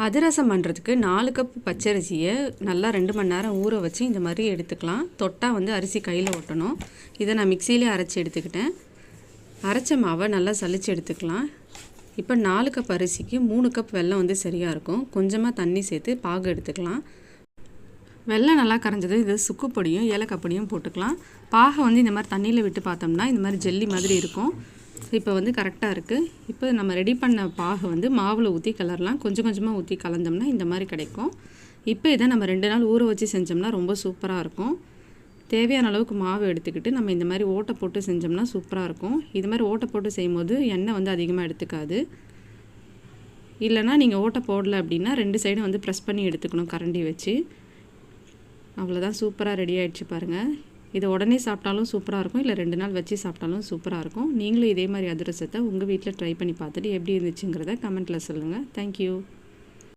அதிரசம் பண்ணுறதுக்கு 4 கப் பச்சரிசியை நல்லா 2 மணி நேரம் ஊற வச்சு இந்த மாதிரி எடுத்துக்கலாம். தொட்டால் வந்து அரிசி கையில் ஒட்டணும். இதை நான் மிக்சியிலே அரைச்சி எடுத்துக்கிட்டேன். அரைச்ச மாவை நல்லா சலிச்சு எடுத்துக்கலாம். இப்போ 4 கப் அரிசிக்கு 3 கப் வெல்லம் வந்து சரியாக இருக்கும். கொஞ்சமாக தண்ணி சேர்த்து பாகு எடுத்துக்கலாம். வெல்லம் நல்லா கரைஞ்சது இது சுக்கு பொடியும் ஏலக்காய் பொடியும் போட்டுக்கலாம். பாகை வந்து இந்த மாதிரி தண்ணியில் விட்டு பார்த்தோம்னா இந்த மாதிரி ஜெல்லி மாதிரி இருக்கும். இப்போ வந்து கரெக்டாக இருக்குது. இப்போ நம்ம ரெடி பண்ண பாகை வந்து மாவில் ஊற்றி கலரலாம். கொஞ்சம் கொஞ்சமாக ஊற்றி கலந்தோம்னா இந்த மாதிரி கிடைக்கும். இப்போ இதை நம்ம 2 நாள் ஊற வச்சு செஞ்சோம்னா ரொம்ப சூப்பராக இருக்கும். தேவையான அளவுக்கு மாவு எடுத்துக்கிட்டு நம்ம இந்த மாதிரி ஓட்டை போட்டு செஞ்சோம்னா சூப்பராக இருக்கும். இது மாதிரி ஓட்டை போட்டு செய்யும்போது எண்ணெய் வந்து அதிகமாக எடுத்துக்காது. இல்லைனா நீங்கள் ஓட்டை போடலை அப்படின்னா 2 சைடும் வந்து ப்ரெஸ் பண்ணி எடுத்துக்கணும் கரண்டி வச்சு. அவ்வளோதான், சூப்பராக ரெடி ஆகிடுச்சு பாருங்கள். இதை உடனே சாப்பிட்டாலும் சூப்பராக இருக்கும், இல்லை 2 நாள் வச்சு சாப்பிட்டாலும் சூப்பராக இருக்கும். நீங்களும் இதே மாதிரி அதிரசத்தை உங்கள் வீட்டில் ட்ரை பண்ணி பார்த்துட்டு எப்படி இருந்துச்சுங்கிறத கமெண்ட்டில் சொல்லுங்கள். தேங்க்யூ.